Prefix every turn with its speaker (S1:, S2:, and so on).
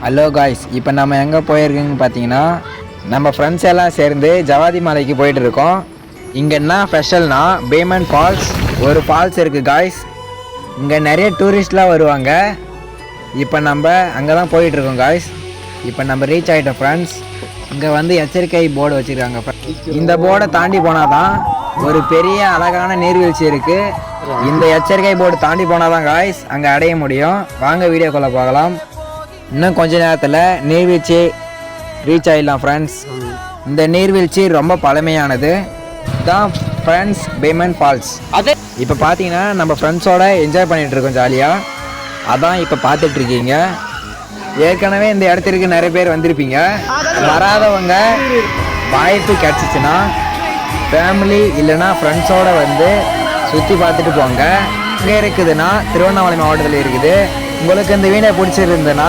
S1: Hello guys, இப்போ நம்ம எங்கே போயிருக்கோங்கன்னு பார்த்தீங்கன்னா நம்ம ஃப்ரெண்ட்ஸ் எல்லாம் சேர்ந்து ஜவாதி மலைக்கு போயிட்டு இருக்கோம். இங்கே என்ன ஸ்பெஷல்னா பேமன் ஃபால்ஸ் ஒரு ஃபால்ஸ் இருக்குது காய்ஸ். இங்கே நிறைய டூரிஸ்ட்லாம் வருவாங்க. இப்போ நம்ம அங்கே தான் போயிட்டுருக்கோம் காய்ஸ். இப்போ நம்ம ரீச் ஆகிட்டோம் ஃப்ரெண்ட்ஸ். இங்கே வந்து எச்சரிக்கை போர்டு வச்சுருக்காங்க. இந்த போர்டை தாண்டி போனால் தான் ஒரு பெரிய அழகான நீர்வீழ்ச்சி இருக்குது. இந்த எச்சரிக்கை போர்டு தாண்டி போனால் தான் காய்ஸ் அங்கே அடைய முடியும். வாங்க வீடியோக்குள்ளே பார்க்கலாம். இன்னும் கொஞ்ச நேரத்தில் நீர்வீழ்ச்சி ரீச் ஆகிடலாம் ஃப்ரெண்ட்ஸ். இந்த நீர்வீழ்ச்சி ரொம்ப பழமையானது தான் ஃப்ரெண்ட்ஸ், பேமன் ஃபால்ஸ். இப்போ பார்த்தீங்கன்னா நம்ம ஃப்ரெண்ட்ஸோட என்ஜாய் பண்ணிகிட்டு இருக்கோம் ஜாலியாக. அதான் இப்போ பார்த்துட்ருக்கீங்க. ஏற்கனவே இந்த இடத்திற்கு நிறைய பேர் வந்திருப்பீங்க. வராதவங்க வாய்ப்பு கிடச்சிச்சின்னா ஃபேமிலி இல்லைன்னா ஃப்ரெண்ட்ஸோடு வந்து சுற்றி பார்த்துட்டு போங்க. இங்கே இருக்குதுன்னா திருவண்ணாமலை மாவட்டத்தில் இருக்குது. உங்களுக்கு இந்த வீடியோ பிடிச்சிருந்ததுன்னா